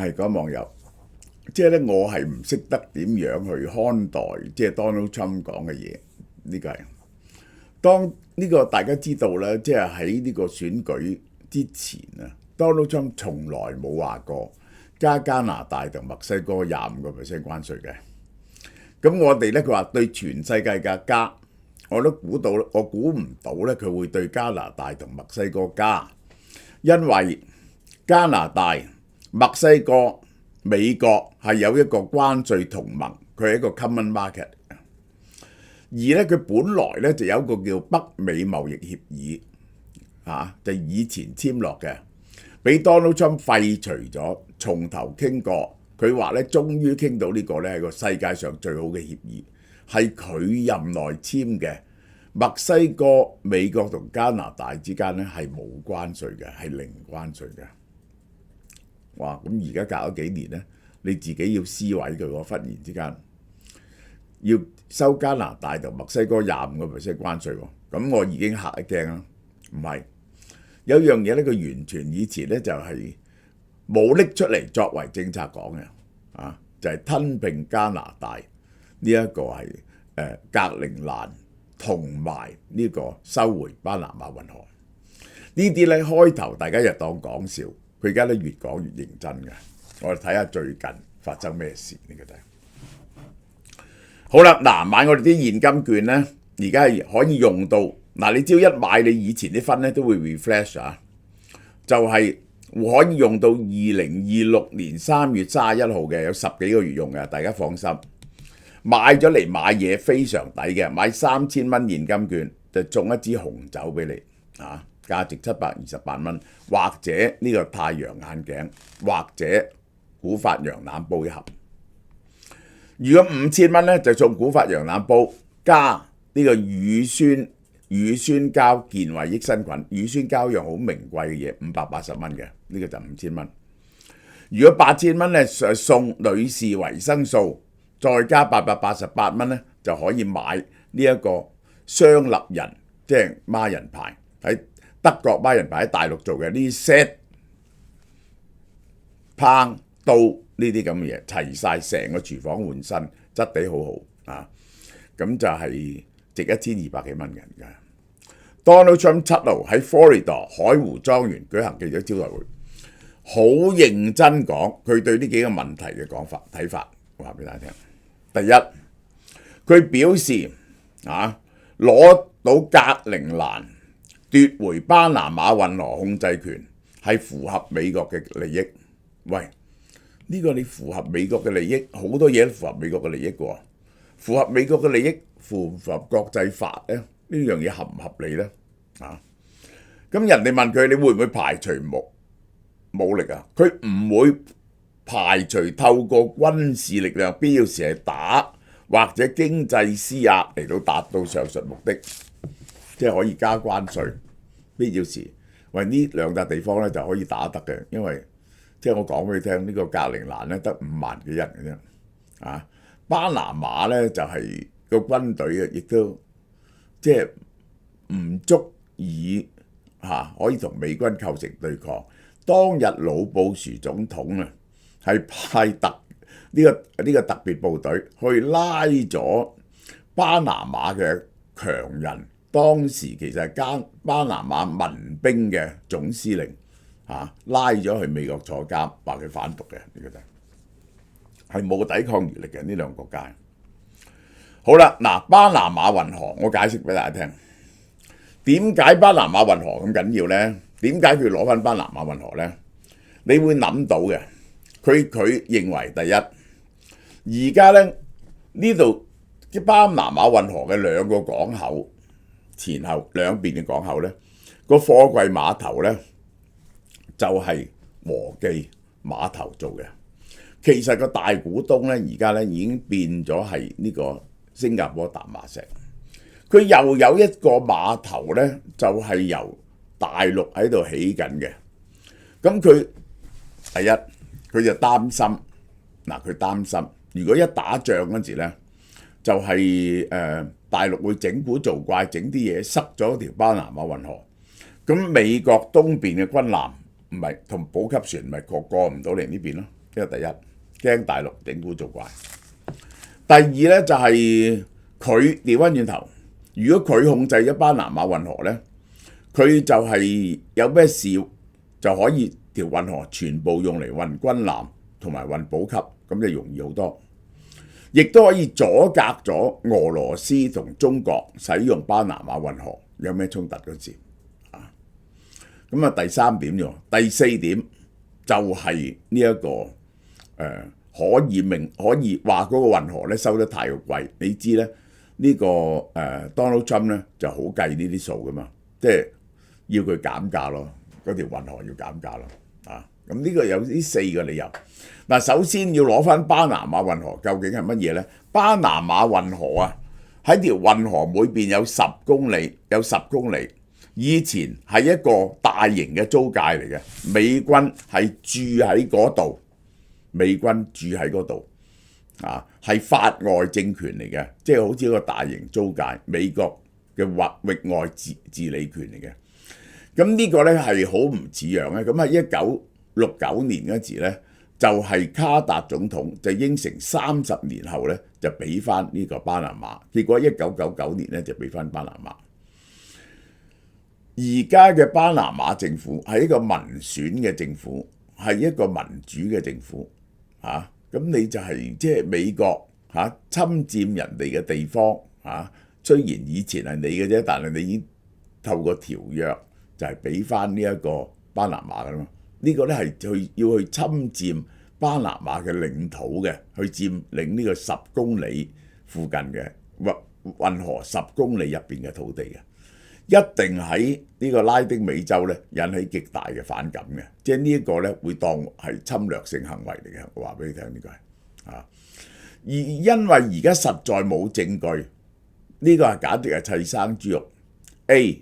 係嗰網友，即係咧我係唔識得點樣去看待即係 Donald Trump 講嘅嘢，呢個係當呢個大家知道咧，即係喺呢個選舉之前啊，Donald Trump 從來冇話過加拿大同墨西哥25%關稅嘅。咁我哋咧佢話對全世界嘅加，我估唔到咧佢會對加拿大同墨西哥加，因為加拿大、墨西哥、美國係有一個關稅同盟，佢係一個 common market。而咧佢本來咧就有一個叫北美貿易協議，就以前簽落嘅，俾 Donald Trump 廢除咗，從頭傾過。佢話咧終於傾到呢個咧係個世界上最好嘅協議，係佢任內簽嘅。墨西哥、美國同加拿大之間咧係冇關稅嘅，係零關稅嘅。哇！咁而家隔咗幾年咧，你自己要思維佢喎，忽然之間要收加拿大同墨西哥25%關稅喎，咁我已經嚇一驚啦。唔係，有樣嘢咧，佢完全以前咧就係冇拎出嚟作為政策講嘅，就係吞併加拿大呢一個係格陵蘭同埋呢個收回巴拿馬運河。呢啲咧開頭大家就當講笑，佢而家咧越講越認真嘅。我哋睇下最近發生咩事呢個就。好啦，嗱，買我哋啲現金券咧，而家係可以用到嗱，你只要一買，你以前啲分咧都會 refresh 就係可以用到2026年3月31號嘅，有10幾個月用嘅，大家放心。買咗嚟買嘢非常抵嘅，買3000蚊現金券就中一支紅酒俾你，價值728蚊，或者呢個太陽眼鏡，或者古法羊腩煲一盒。如果5000蚊咧，就送古法羊腩煲加呢個乳酸膠健胃益生菌。乳酸膠一樣好名貴嘅嘢，580蚊嘅，呢個就5000蚊。如果8000蚊咧，送女士維生素，再加888蚊咧，就可以買呢一個雙立人，即係孖人牌，喺德國孖人牌喺大陸做嘅呢 set 烹刀呢啲咁嘅嘢，齊晒成個廚房換新，質地好好咁就係值1200幾蚊嘅。Donald Trump 7號喺 Florida 海湖莊園舉行記者招待會，好認真講佢對呢幾個問題嘅睇法，話俾大家聽。第一，佢表示攞到格陵蘭奪回巴拿馬運河控制權係符合美國嘅利益。喂，呢個你符合美國嘅利益，好多嘢都符合美國嘅利益嘅喎。符合美國嘅利益，符唔符合國際法咧？呢樣嘢合唔合理咧？咁人哋問佢，你會唔會排除武力啊？佢唔會排除透過軍事力量，必要時係打或者經濟施壓嚟到達到上述目的，即係可以加關稅，必要時為呢兩笪地方咧就可以打得嘅，因為即係我講俾你聽，呢個格陵蘭咧得5萬幾人嘅啫，巴拿馬咧就係個軍隊啊，亦都即係唔足以可以同美軍構成對抗。當日老布殊總統啊係派呢個特別部隊去拉咗巴拿馬嘅強人，當時其實係巴拿馬民兵嘅總司令拉咗去美國坐監，話佢反毒嘅，呢個就係冇抵抗能力嘅呢兩個國家。好啦，巴拿馬運河我解釋俾大家聽，點解巴拿馬運河咁緊要呢？點解佢攞翻巴拿馬運河呢？你會諗到嘅，佢認為第一，而家咧呢度巴拿馬運河嘅兩個港口前後兩邊嘅港口咧，個貨櫃碼頭咧就係和記碼頭做嘅。其實個大股東咧而家咧已經變咗係呢個新加坡淡馬錫。佢又有一個碼頭咧，就係由大陸喺度起緊嘅。咁佢第一，佢就擔心佢擔心如果一打仗嗰時咧，就係大陸會整蠱做怪，整啲嘢塞咗條巴拿馬運河。咁美國東邊嘅軍艦唔係同補給船咪過唔到嚟呢邊咯，呢個第一，驚大陸整蠱做怪。第二咧就係佢調翻轉頭，如果佢控制咗巴拿馬運河咧，佢就係有咩事就可以條運河全部用嚟運軍艦同埋運補給，咁就容易好多。亦都可以阻隔咗俄羅斯同中國使用巴拿馬運河有咩衝突嗰時啊。咁啊第三點喎，第四點就係呢一個可以話嗰個運河咧收得太貴。你知咧呢個Donald Trump 咧就好計呢啲數噶嘛，即係要佢減價咯，嗰條運河要減價咯啊。咁呢個有呢四個理由。嗱，首先要攞翻巴拿馬運河究竟係乜嘢呢？巴拿馬運河啊，喺條運河每邊有10公里，以前係一個大型嘅租界嚟嘅，美軍係住喺嗰度，啊，係法外政權嚟嘅，即係好似一個大型租界，美國嘅域外治理權嚟嘅。咁呢個呢係好唔似樣嘅。咁喺1969年嗰時呢，就係卡達總統就應承30年後呢就俾翻呢個巴拿馬，結果1999年呢就俾翻巴拿馬。而家嘅巴拿馬政府係一個民選嘅政府，係一個民主嘅政府嚇。咁你就係即係美國侵佔人哋嘅地方嚇，雖然以前係你嘅啫，但係你已經透過條約就係俾翻呢一個巴拿馬噶啦嘛。呢個咧係要去侵佔巴拿馬嘅領土嘅，去佔領呢個10公里附近嘅運河10公里入邊嘅土地嘅，一定喺呢個拉丁美洲咧引起極大嘅反感嘅，即係呢一個咧會當係侵略性行為嚟嘅。我話俾你聽呢個係啊，而因為而家實在冇證據，呢個係簡直係砌生豬肉。A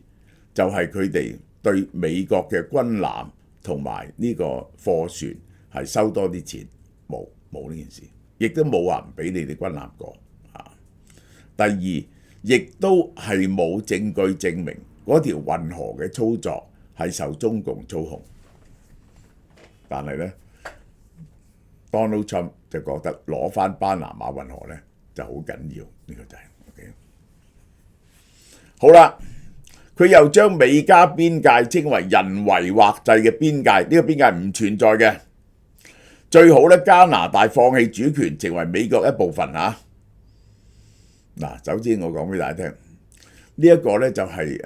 就係佢哋對美國嘅軍艦同埋呢個貨船係收多啲錢，冇呢件事，亦都冇話唔俾你哋軍艦過啊。第二，亦都係冇證據證明嗰條運河嘅操作係受中共操控。但係咧 ，Donald Trump 就覺得攞翻巴拿馬運河咧就好緊要，呢個就係 OK。好啦。佢又將美加邊界稱為人為劃制嘅邊界，呢個邊界唔存在嘅。最好咧，加拿大放棄主權，成為美國一部分嚇。嗱，首先我講俾大家聽，呢一個咧就係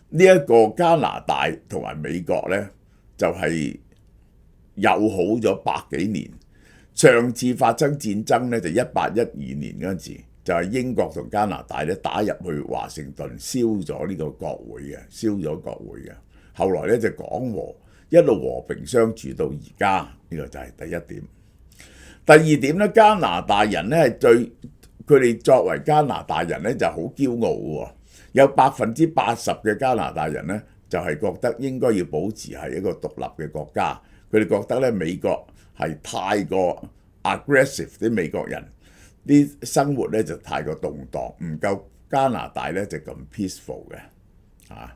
呢一個加拿大同埋美國咧就係友好咗100幾年。上次發生戰爭咧就1812年嗰陣時。就係英國同加拿大咧打入去華盛頓，燒咗呢個國會嘅，燒咗國會嘅。後來咧就講和，一路和平相處到而家，呢個就係第一點。第二點咧，加拿大人咧係佢哋作為加拿大人咧就好驕傲喎。有80%嘅加拿大人咧就係覺得應該要保持係一個獨立嘅國家。佢哋覺得咧美國係太過 aggressive， 啲美國人。啲生活咧就太過動盪，唔夠加拿大咧就咁 peaceful 嘅啊！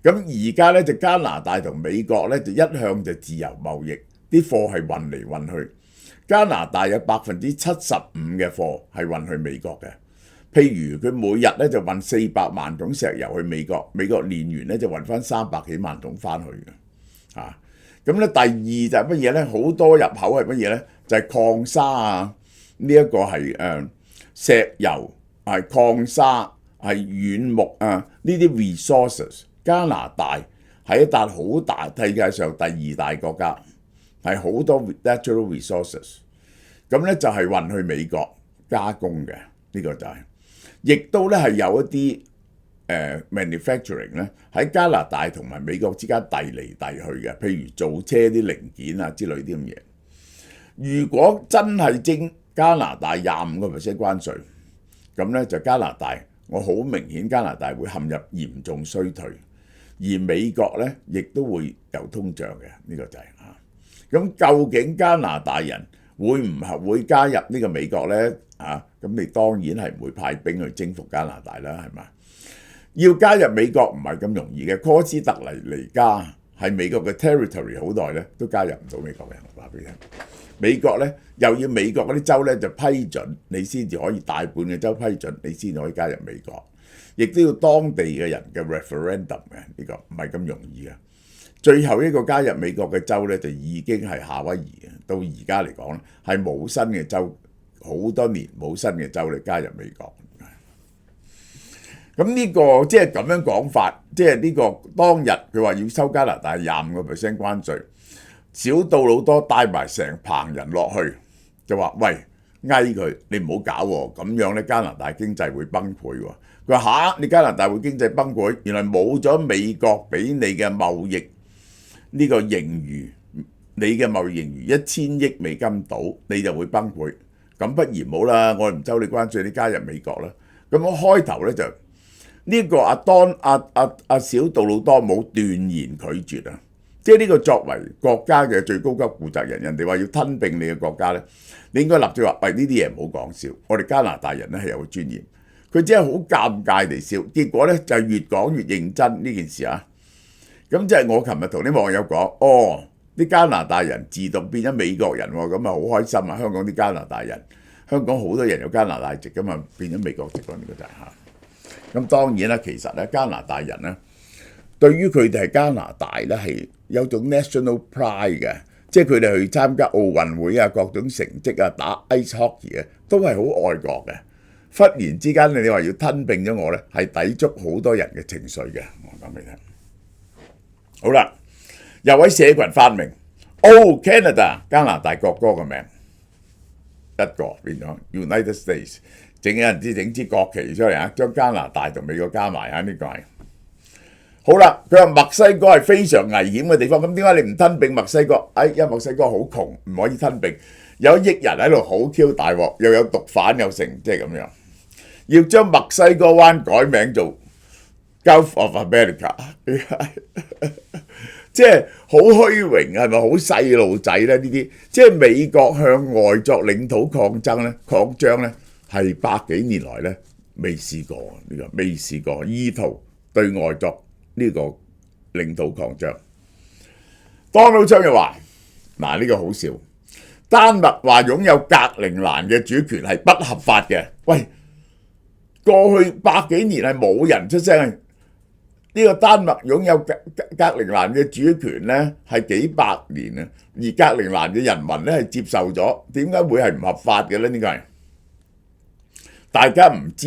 咁而家咧就加拿大同美國咧就一向就自由貿易，啲貨係運嚟運去。加拿大有75%嘅貨係運去美國嘅，譬如佢每日咧就運400萬桶石油去美國，美國煉完咧就運翻300幾萬桶翻去嘅啊！咁咧第二就係乜嘢咧？好多入口係乜嘢咧？就係礦砂啊！呢一個係石油、係礦砂、係軟木啊，呢啲 resources。加拿大係一笪好大，世界上第2大國家，係好多 natural resources。咁咧就係運去美國加工嘅，呢個就係。亦都咧係有一啲manufacturing 咧喺加拿大同埋美國之間遞嚟遞去嘅，譬如造車啲零件啊之類啲咁嘢。如果真係徵加拿大25% 關稅，咁咧就加拿大，我好明顯加拿大會陷入嚴重衰退，而美國咧亦都會有通脹嘅，呢個就係啊。咁究竟加拿大人會唔會加入呢個美國咧？啊，咁你當然係唔會派兵去征服加拿大啦，係嘛？要加入美國唔係咁容易嘅，科斯特黎加係係美國嘅 territory 好耐咧，都加入唔到美國嘅。我話俾你聽，美國咧又要美國嗰啲州咧就批准你先至可以，大半嘅州批准你先至可以加入美國，亦都要當地嘅人嘅 referendum 嘅，呢個唔係咁容易嘅。最後一個加入美國嘅州咧就已經係夏威夷嘅，到而家嚟講咧係冇新嘅州，好多年冇新嘅州嚟加入美國。咁呢個即係咁樣講法，即係呢個當日佢話要收加拿大25% 關稅，小杜魯多帶埋成棚人落去，就話喂，翳佢，你唔好搞喎，咁樣咧加拿大經濟會崩潰喎。佢話嚇，你加拿大會經濟崩潰？原來冇咗美國俾你嘅貿易呢個盈餘，你嘅貿易盈餘1000億美金到，你就會崩潰。咁不如唔好啦，我哋唔收你關稅，你加入美國啦。咁我開頭咧就。呢個阿小杜魯多冇斷言拒絕啊！即係呢個作為國家嘅最高級負責人，人哋話要吞併你嘅國家咧，你應該立即話：喂，呢啲嘢唔好講笑，我哋加拿大人咧係有個尊嚴。佢只係好尷尬地笑，結果咧就越講越認真呢件事啊！咁即係我琴日同啲網友講，哦，啲加拿大人自動變咗美國人喎，咁啊好開心啊！香港啲加拿大人，香港好多人有加拿大籍噶嘛，變咗美國籍咯，呢個就係嚇。咁當然啦，其實咧加拿大人咧，對於佢哋係加拿大咧係有種 national pride 嘅，即係佢哋去參加奧運會啊，各種成績啊，打 ice hockey 啊，都係好愛國嘅。忽然之間你話要吞併咗我咧，係抵觸好多人嘅情緒嘅。我講俾你聽。好啦，有位社群發明 Oh Canada 加拿大國歌嘅名，一個變咗 United States。整有人整支國旗出嚟啊！將加拿大同美國加埋啊！呢個係好啦。佢話墨西哥係非常危險嘅地方，咁點解你唔吞併墨西哥？因為墨西哥好窮，唔可以吞併。有億人喺度好 Q 大鑊，又有毒販又成，即係咁樣。要將墨西哥灣改名做 Gulf of America， 即係好虛榮，係咪好細路仔咧？呢啲即係美國向外作領土擴張咧。係100幾年來咧未試過，呢個未試過意圖對外作呢個領土擴張。Donald Trump又話：嗱，呢個好笑，丹麥話擁有格陵蘭嘅主權係不合法嘅。喂，過去100幾年係冇人出聲。呢個丹麥擁有格陵蘭嘅主權咧係幾百年啊，而格陵蘭嘅人民咧係接受咗，點解會係唔合法嘅咧？呢個係。大家唔知，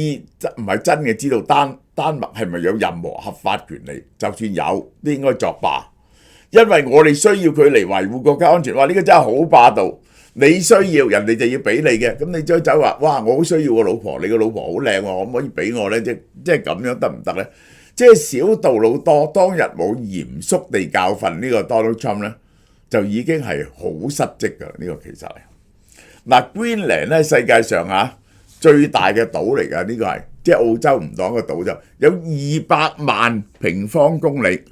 唔係真嘅知道丹麥係咪有任何合法權利？就算有，都應該作罷，因為我哋需要佢嚟維護國家安全。哇！呢個真係好霸道，你需要人哋就要俾你嘅，咁你再走話，哇！我好需要個老婆，你個老婆好靚喎，可唔可以俾我呢？即係咁樣得唔得呢？即係小杜魯多當日冇嚴肅地教訓呢個 Donald Trump 呢，就已經係好失職㗎。呢個其實係嗱 Greenland 咧，世界上嚇最大嘅島嚟㗎，呢個係即係澳洲唔當個島就有200萬平方公里，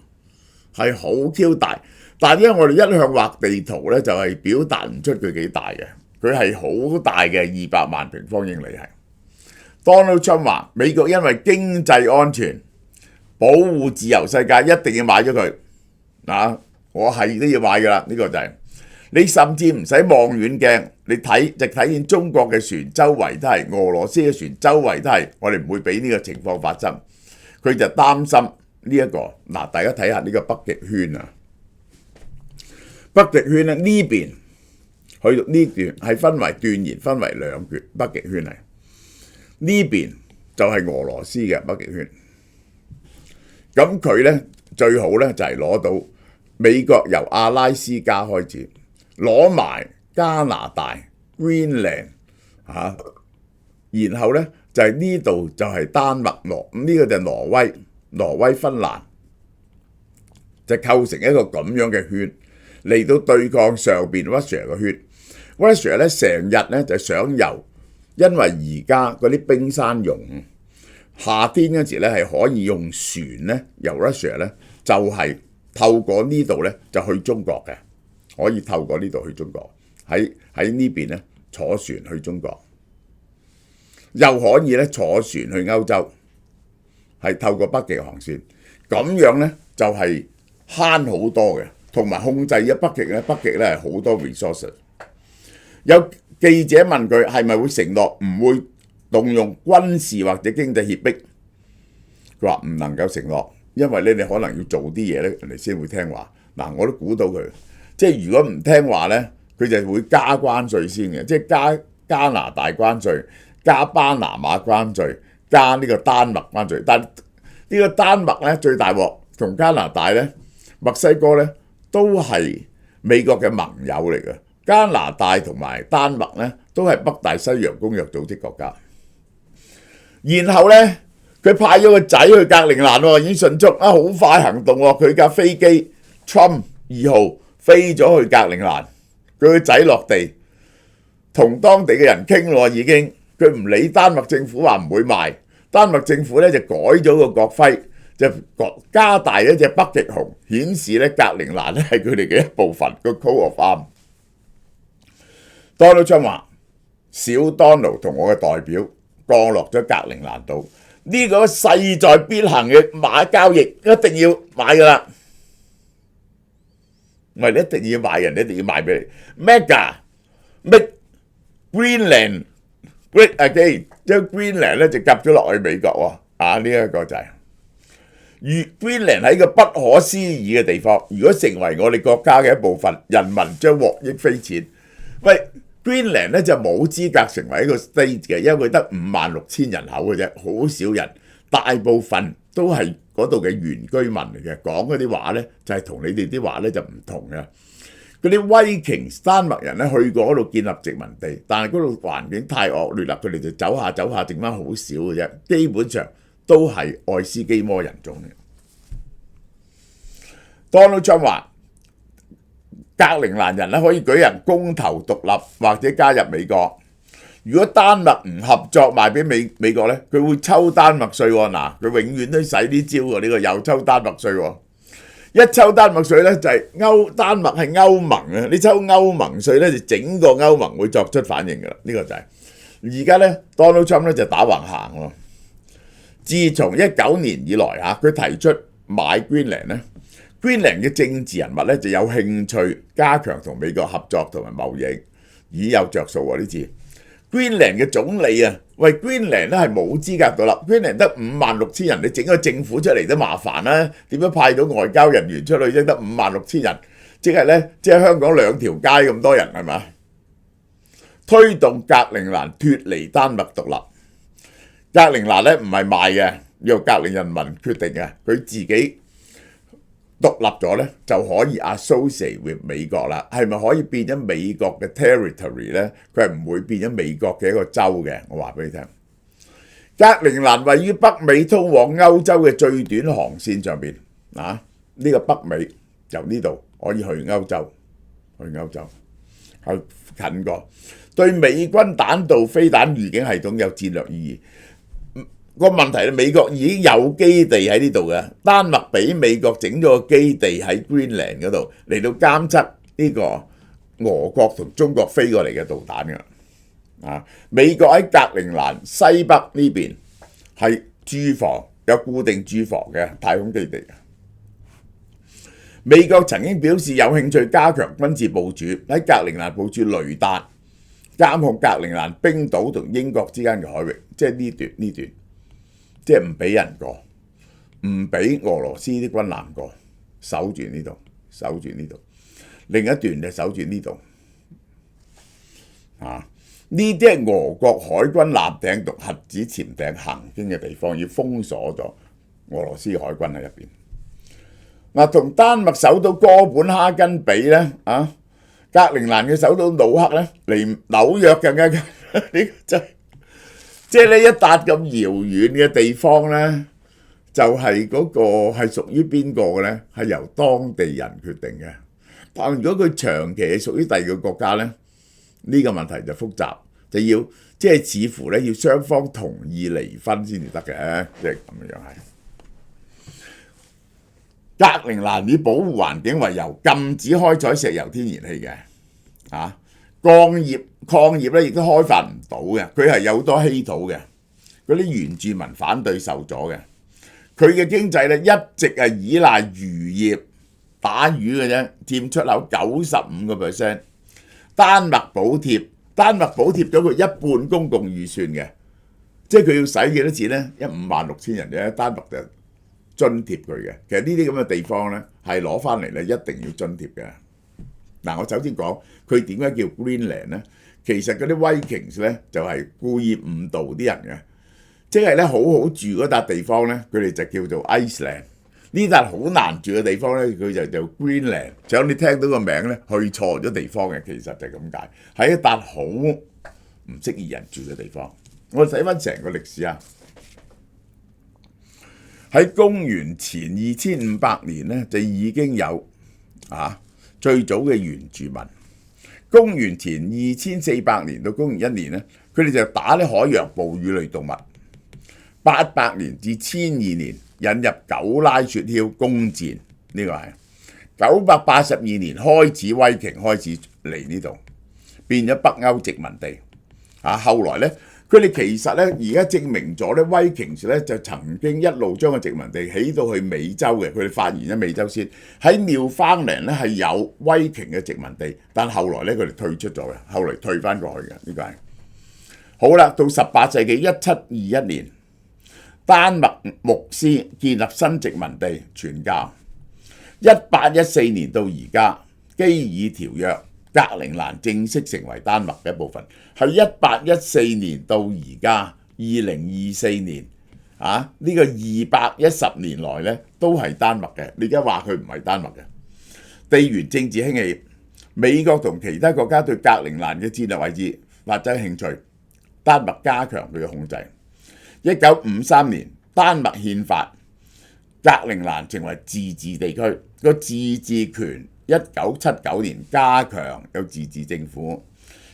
係好 Q 大。但係因為我哋一向畫地圖咧，就係表達唔出佢幾大嘅，佢係好大嘅200萬平方英里係。Donald Trump 話美國因為經濟安全、保護自由世界，一定要買咗佢啊！我係都要買㗎啦，呢個就係。你甚至唔使望遠鏡，你睇見中國嘅船周圍都係，俄羅斯嘅船周圍都係，我哋唔會俾呢個情況發生。佢就擔心呢一個嗱，大家睇下呢個北極圈啊，北極圈咧呢邊去到呢段係分為斷言分為兩段，北極圈係呢邊就係俄羅斯嘅北極圈。咁佢咧最好咧就係攞到美國由阿拉斯加開始。攞埋加拿大 Greenland 嚇，然後咧就係呢度就係丹麥咁呢個就係挪威芬蘭，就構成一個咁樣嘅圈嚟到對抗上邊 Russia 嘅圈。Russia 咧成日咧就想由，因為而家嗰啲冰山融，夏天嗰時咧係可以用船咧由 Russia 咧就係透過呢度咧就去中國嘅。可以透過呢度去中國，喺呢邊咧坐船去中國，又可以咧坐船去歐洲，係透過北極航線。咁樣咧就係慳好多嘅，同埋控制咗北極咧。北極咧係好多 resources。有記者問佢係咪會承諾唔會動用軍事或者經濟脅迫，佢話唔能夠承諾，因為咧你可能要做啲嘢咧，人哋先會聽話。嗱，我都估到佢，即係如果唔聽話咧，佢就會加關稅先嘅，即係加拿大關稅、加巴拿馬關稅、加呢個丹麥關稅。但呢個丹麥咧最大鑊，同加拿大咧、墨西哥咧都係美國嘅盟友嚟嘅。加拿大同埋丹麥咧都係北大西洋公約組織國家。然後咧佢派咗個仔去格陵蘭喎，已經迅速好快行動喎。佢架飛機 Trump 2號飛咗去格陵蘭，佢個仔落地同當地嘅人傾咯，已經佢唔理丹麥政府話唔會賣，丹麥政府咧就改咗個國徽，就加大一隻北極熊，顯示咧格陵蘭咧係佢哋嘅一部分，個 coat of arms。Donald Trump 話：小 Donald 同我嘅代表降落咗格陵蘭島，呢個勢在必行嘅馬交易一定要買噶啦，唔係你一定要買，人一定要買俾你。Mega、Make Greenland Great Again， 將 Greenland 咧就夾咗落去美國喎。呢一個就係Greenland 係一個不可思議嘅地方，如果成為我哋國家嘅一部分，人民將獲益匪淺。喂，Greenland 咧就冇資格成為一個 state 嘅，因為佢得56000人口嘅啫，好少人，大部分都係嗰度嘅原居民嚟嘅，講嗰啲話咧就係同你哋啲話咧就唔同嘅。嗰啲威瓊丹麥人咧去過嗰度建立殖民地，但係嗰度環境太惡劣啦，佢哋就走下，剩翻好少嘅啫，基本上都係愛斯基摩人種嘅。Donald Trump 話：格陵蘭人咧可以舉行公投獨立或者加入美國。如果丹麥唔合作賣俾美國咧，佢會抽丹麥稅喎。嗱，佢永遠都使啲招喎，呢個又抽丹麥稅喎。一抽丹麥稅咧就係丹麥係歐盟啊，你抽歐盟稅咧就整個歐盟會作出反應噶啦。呢個就係而家咧 Donald Trump 咧就打橫行喎。自從19年以來佢提出買 Greenland 咧。Greenland 嘅政治人物咧就有興趣加強同美國合作同埋貿易，已有着數喎呢次。Greenland 嘅總理喂 Greenland 咧係冇資格獨立 ，Greenland 得56000人，你整個政府出嚟都麻煩啦，點樣派到外交人員出去啫？得56000人，即係香港2條街咁多人係嘛？推動格陵蘭脫離丹麥獨立。格陵蘭咧唔係賣嘅，由格陵人民決定嘅，佢自己獨立咗咧就可以 associate with 美國啦，係咪可以變咗美國嘅 territory 咧？佢係唔會變咗美國嘅一個州嘅。我話俾你聽，格陵蘭位於北美通往歐洲嘅最短航線上邊呢個北美由呢度可以去歐洲，係近過，對美軍彈道飛彈預警系統有戰略意義。個問題咧，美國已經有基地喺呢度嘅，丹麥俾美國整咗個基地喺 Greenland 嗰度嚟到監測呢個俄國同中國飛過嚟嘅導彈㗎。美國喺格陵蘭西北呢邊係駐防，有固定駐防嘅太空基地。美國曾經表示有興趣加強軍事部署，喺格陵蘭部署雷達，監控格陵蘭冰島同英國之間嘅海域，即係呢段。即係唔俾人過，唔俾俄羅斯啲軍艦過，守住呢度。另一段就守住呢度。呢啲係俄國海軍艦艇同核子潛艇行經嘅地方，要封鎖咗俄羅斯海軍喺入邊。同丹麥首都哥本哈根比咧，格陵蘭嘅首都努克咧，離紐約更加近。呢真係〜即係呢一笪咁遙遠嘅地方咧，就係嗰個係屬於邊個嘅咧？係由當地人決定嘅。但如果佢長期係屬於第二個國家咧，呢個問題就複雜，就要即係似乎咧要雙方同意離婚先至得嘅，即係咁樣係。格陵蘭以保護環境為由，禁止開採石油天然氣嘅，礦業咧亦都開發唔到嘅，佢係有好多稀土嘅，嗰啲原住民反對受阻嘅。佢嘅經濟咧一直係依賴漁業打魚嘅啫，佔出口95%。丹麥補貼咗佢一半公共預算嘅，即係佢要使幾多錢呢？56000人嘅，丹麥就津貼佢嘅。其實呢啲咁嘅地方呢，係攞翻嚟咧一定要津貼嘅。嗱，我首先講佢點解叫 Greenland 呢？其實嗰啲 Vikings 咧就係故意誤導啲人嘅，即係咧好好住嗰笪地方咧，佢哋就叫做 Iceland。呢笪好難住嘅地方咧，佢就叫 Greenland。想你聽到個名咧，去錯咗地方嘅，其實就係咁解，係一笪好唔適宜人住嘅地方。我哋睇翻成個歷史啊，喺公元前2500年咧就已經有最早嘅原住民。公元前2400年到公元1年咧，佢哋就打啲海洋哺乳類動物。800年至1002年引入狗拉雪橇弓箭，呢個係982年開始威鯨開始嚟呢度，變咗北歐殖民地。後來咧，佢哋其實咧而家證明咗咧，威鯨咧就曾經一路將個殖民地起到去美洲嘅。佢哋發現咗美洲先喺Newfoundland咧係有威鯨嘅殖民地，但後來咧佢哋退出咗嘅，後來退翻過去嘅。呢個係好啦。到18世紀1721年，丹麥牧師建立新殖民地傳教。1814年到而家，基爾條約，格陵蘭正式成為丹麥嘅一部分。喺1814年到而家2024年，呢個210年來咧都係丹麥嘅。你而家話佢唔係丹麥嘅？地緣政治興起，美國同其他國家對格陵蘭嘅戰略位置發生興趣，丹麥加強佢嘅控制。1953年，丹麥憲法，格陵蘭成為自治地區，個自治權。1979年加強有自治政府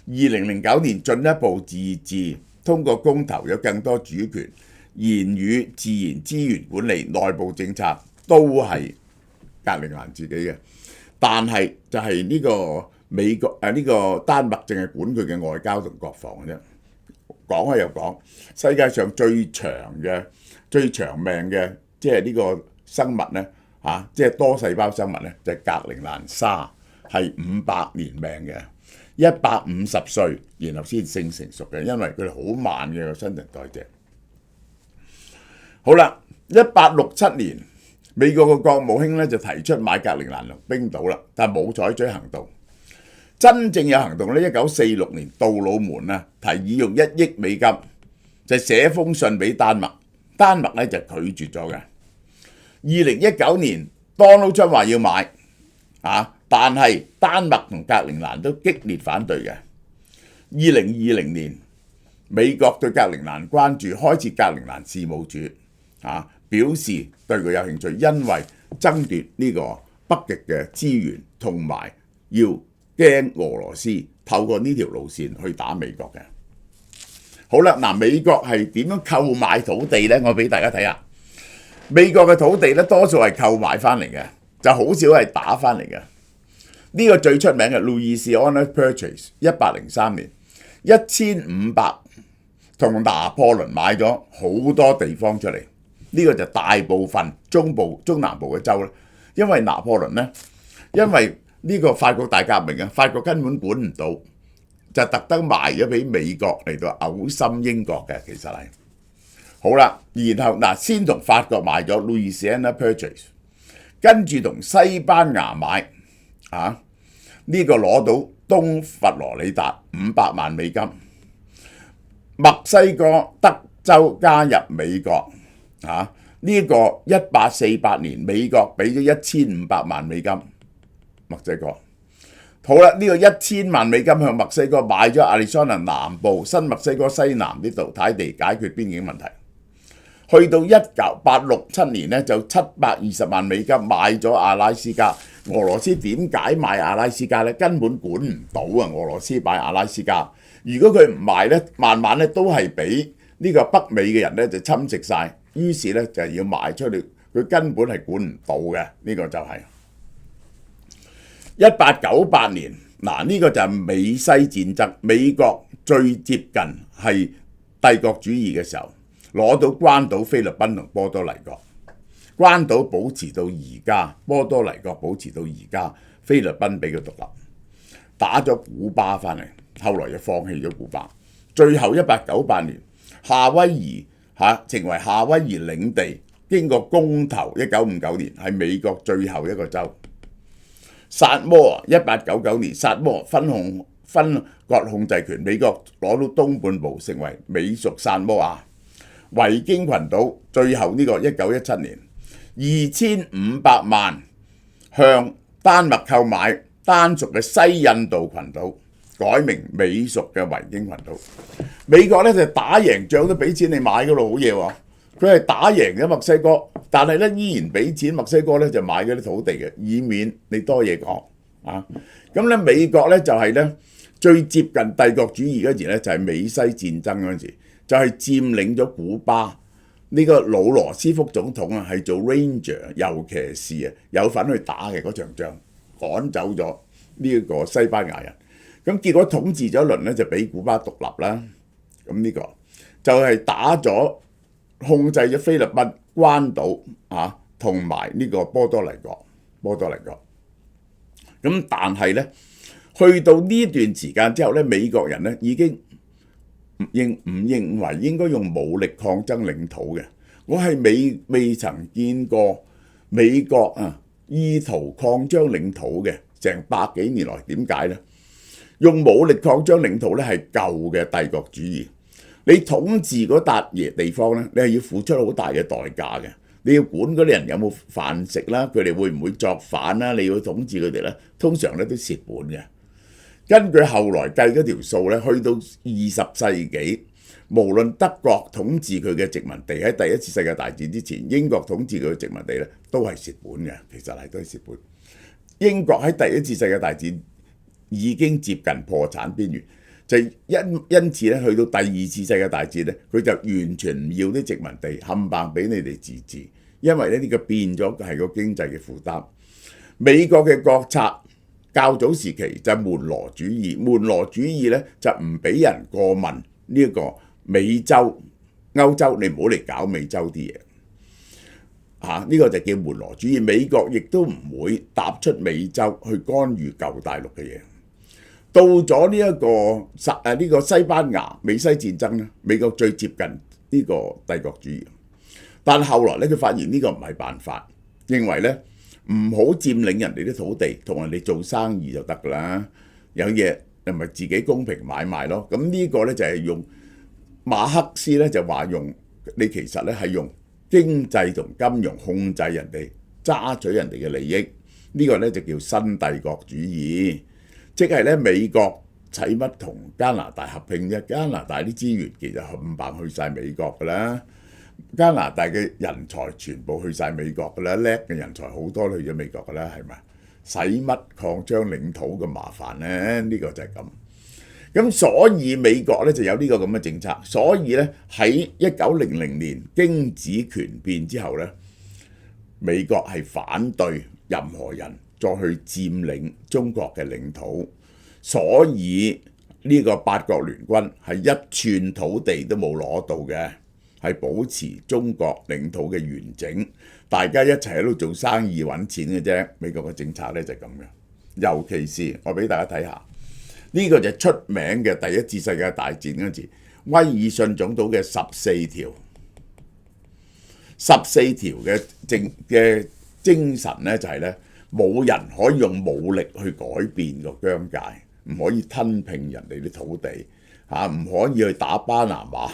，2009年進一步自治，通過公投有更多主權，言語、自然資源管理、內部政策都係格陵蘭自己嘅。但係就係呢個美國呢個丹麥淨係管佢嘅外交同國防嘅啫。講開又講，世界上最長命嘅即係呢個生物呢。即係多細胞生物咧，就係格陵蘭鯊，係500年命嘅，150歲然後先性成熟嘅，因為佢哋好慢嘅新陳代謝。好啦，1867年美國嘅國務卿咧就提出買格陵蘭同冰島啦，但係冇採取行動。真正有行動咧，1946年杜魯門啊提議用1億美金就寫封信俾丹麥，丹麥咧就拒絕咗嘅。2019年 Donald Trump 話要買，但係丹麥同格陵蘭都激烈反對嘅。2020年美國對格陵蘭關注，開設格陵蘭事務處，表示對佢有興趣，因為爭奪呢個北極嘅資源，同埋要驚俄羅斯透過呢條路線去打美國嘅。好啦，美國係點樣購買土地呢？我俾大家睇下。美國嘅土地咧，多數係購買翻嚟嘅，就好少係打翻嚟嘅。呢個最出名嘅 Louisiana Purchase， 1803年1500同拿破崙買咗好多地方出嚟。呢個就大部分中南部嘅州咧，因為拿破崙咧，因為呢個法國大革命啊，法國根本管唔到，就特登賣咗俾美國嚟到嘔心英國嘅，其實係。好啦，然後先同法國買咗 Louisiana Purchase， 跟住同西班牙買，呢個攞到東佛羅里達500萬美金，墨西哥、德州加入美國，呢個1848年美國俾咗1500萬美金，墨西哥。好啦，呢個1000萬美金向墨西哥買咗亞利桑那南部、新墨西哥西南啲度睇地，解決邊境問題。去到1867年咧，就720萬美金買咗阿拉斯加。俄羅斯點解買阿拉斯加咧？根本管唔到啊！俄羅斯買阿拉斯加，如果佢唔賣咧，慢慢咧都係俾呢個北美嘅人咧就侵蝕晒。於是咧就要賣出去，佢根本係管唔到嘅。呢個就係1898年，呢個就係美西戰爭，美國最接近係帝國主義嘅時候。攞到關島、菲律賓同波多黎各。關島保持到而家，波多黎各保持到而家，菲律賓俾佢獨立，打咗古巴翻嚟，後來就放棄咗古巴。最後1898年，夏威夷成為夏威夷領地，經過公投，1959年係美國最後一個州。薩摩1899年，薩摩分割控制權，美國攞到東半部成為美屬薩摩亞。維京群島最後呢個1917年，2500萬向丹麥購買丹屬嘅西印度群島，改名美屬嘅維京群島。美國咧就打贏仗都俾錢你買嗰度好嘢喎，佢係打贏咗墨西哥，但係咧依然俾錢墨西哥咧就買嗰啲土地嘅，以免你多嘢講啊。咁咧美國咧就係咧最接近帝國主義嗰時咧就係美西戰爭嗰時。就係佔領咗古巴，呢個老羅斯福總統啊，係做 Ranger 遊騎士啊，有份去打嘅嗰場仗，趕走咗呢一個西班牙人。咁結果統治咗一輪咧，就俾古巴獨立啦。咁呢個就係打咗控制咗菲律賓、關島同埋呢個波多黎各。咁但係咧，去到呢段時間之後咧，美國人咧已經唔認為應該用武力抗爭領土嘅。我係未曾見過美國意圖擴張領土嘅，成百幾年來。點解呢？用武力擴張領土咧係舊嘅帝國主義。你統治嗰笪地方咧，你係要付出好大嘅代價嘅。你要管嗰啲人有冇飯食啦，佢哋會唔會作反啦？你要統治佢哋咧，通常咧都蝕本嘅。根據後來計嗰條數咧，去到20世紀，無論德國統治佢嘅殖民地喺第一次世界大戰之前，英國統治佢嘅殖民地咧，都係蝕本嘅。其實係都係蝕本。英國喺第一次世界大戰已經接近破產邊緣，就因此咧，去到第二次世界大戰咧，佢就完全唔要啲殖民地，冚唪唥俾你哋自治，因為咧呢個變咗係個經濟嘅負擔。美國嘅國策較早時期就係門羅主義，門羅主義咧就唔俾人過問呢一個美洲、歐洲，你唔好嚟搞美洲啲嘢。呢個就叫門羅主義。美國亦都唔會踏出美洲去干預舊大陸嘅嘢。到咗呢個西班牙美西戰爭咧，美國最接近呢個帝國主義，但後來咧佢發現呢個唔係辦法，認為咧唔好佔領人哋啲土地，同人哋做生意就得㗎啦。有嘢你咪自己公平買賣咯。咁呢個咧就係用馬克思咧就話用你其實咧係用經濟同金融控制人哋，揸取人哋嘅利益。呢個咧就叫新帝國主義。即係咧，美國使乜同加拿大合併啫？加拿大啲資源其實冚唪唥去晒美國㗎啦，加拿大嘅人才全部去晒美國㗎啦，叻嘅人才好多都去咗美國㗎啦，係咪？使乜擴張領土咁麻煩咧？呢個就係咁。咁所以美國咧就有呢個咁嘅政策。所以咧喺1900年經子權變之後咧，美國係反對任何人再去佔領中國嘅領土，所以呢個八國聯軍係一寸土地都冇攞到嘅，係保持中國領土嘅完整，大家一齊喺度做生意揾錢嘅啫。美國嘅政策咧就係咁嘅，尤其是我俾大家睇下，呢個就係出名嘅第一次世界大戰嗰陣時，威爾遜總統嘅14條嘅精神咧就係咧，冇人可以用武力去改變個疆界，唔可以吞併人哋啲土地，唔可以去打巴拿馬。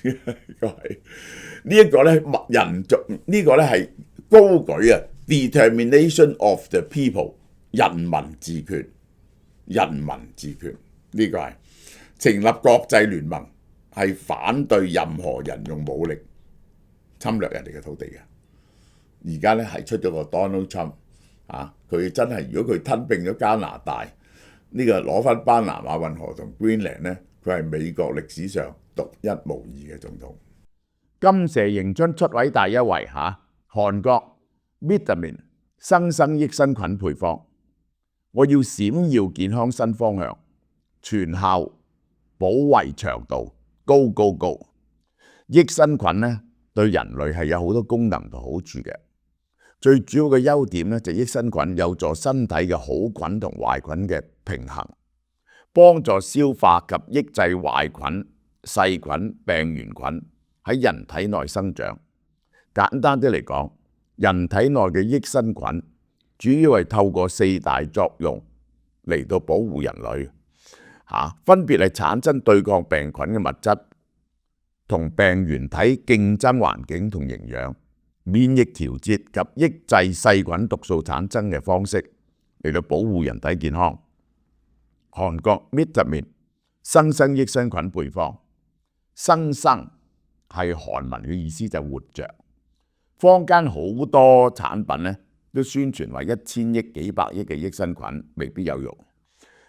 呢一個咧人族呢個咧係高舉determination of the people， 人民自決，呢個係成立國際聯盟，係反對任何人用武力侵略人哋嘅土地嘅。而家咧係出咗個 Donald Trump。佢真係如果佢吞併咗加拿大呢個攞翻巴拿馬運河同 Greenland 咧，佢係美國歷史上獨一無二嘅總統。金蛇迎春出位大優惠韓國 Vitamin 生益生菌配方，我要閃耀健康新方向，全效保衛腸道高。益生菌咧對人類係有好多功能同好處嘅。最主要嘅優點咧就益生菌有助身體嘅好菌同壞菌嘅平衡，幫助消化及抑制壞菌、細菌、病原菌喺人體內生長。簡單啲嚟講，人體內嘅益生菌主要係透過4大作用嚟到保護人類，分別係產生對抗病菌嘅物質，同病原體競爭環境同營養，免疫調節及抑制細菌毒素產生嘅方式嚟到保護人體健康。韓國 Vitamin 生益生菌配方，生係韓文嘅意思，就活着。坊間好多產品咧都宣傳話1000億、幾百億嘅益生菌未必有用，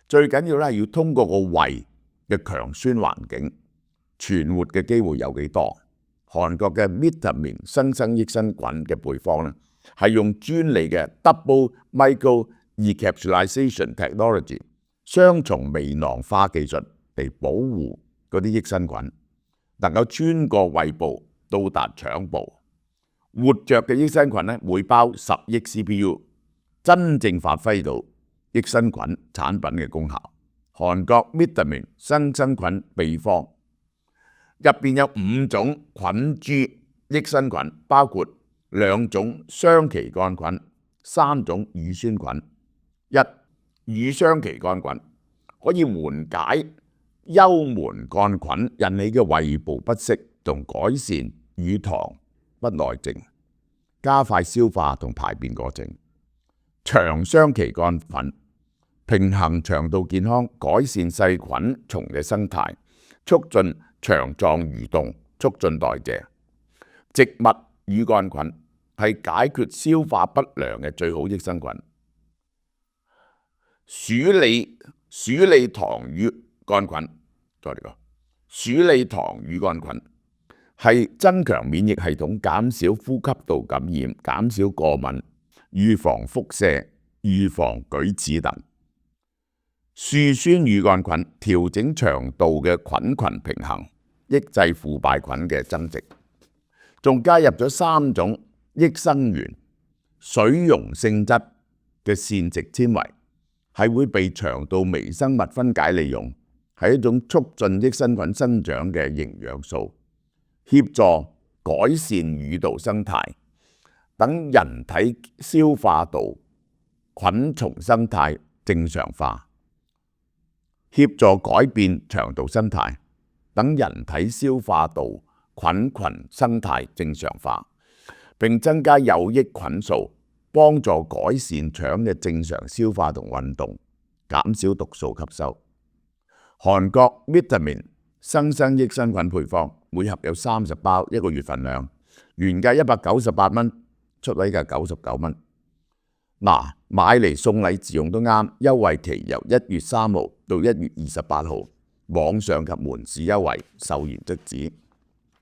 最緊要咧要通過個胃嘅強酸環境存活嘅機會有幾多？韓國嘅 Vitamin 生益生菌嘅配方咧係用專利嘅 Double Micro Encapsulation Technology 雙重微囊化技術嚟保護嗰啲益生菌，能夠穿過胃部到達腸部。活着嘅益生菌咧每包10億 CPU， 真正發揮到益生菌產品嘅功效。韓國 Vitamin 生菌秘方入邊有5種菌株益生菌，包括2種雙歧桿菌、3種乳酸菌。乳雙歧桿菌可以緩解幽門桿菌引起嘅胃部不適，同改善乳糖不耐症，加快消化同排便過程。腸雙歧桿菌平衡腸道健康，改善細菌蟲嘅生態，促進腸臟蠕動，促進代謝。植物乳桿菌係解決消化不良嘅最好益生菌。鼠李糖乳桿菌，鼠李糖乳桿菌係增強免疫系統，減少呼吸道感染，減少過敏，預防腹瀉，預防舉止等。樹酸乳桿菌調整腸道嘅菌群平衡，抑制腐敗菌嘅增殖。仲加入咗3種益生元，水溶性質嘅膳食纖維，係會被腸道微生物分解利用，係一種促進益生菌生長嘅營養素，協助改善乳道生態，等人體消化道菌叢生態正常化，協助改變腸道生態，等人體消化道菌群生態正常化，並增加有益菌素，幫助改善腸嘅正常消化同運動，減少毒素吸收。韓國 Vitamin 生益生菌配方每盒有30包，1個月份量，原價198蚊，出位價99蚊。買嚟送禮自用都啱，優惠期由1月3號到1月28號，網上及門市優惠，售完即止。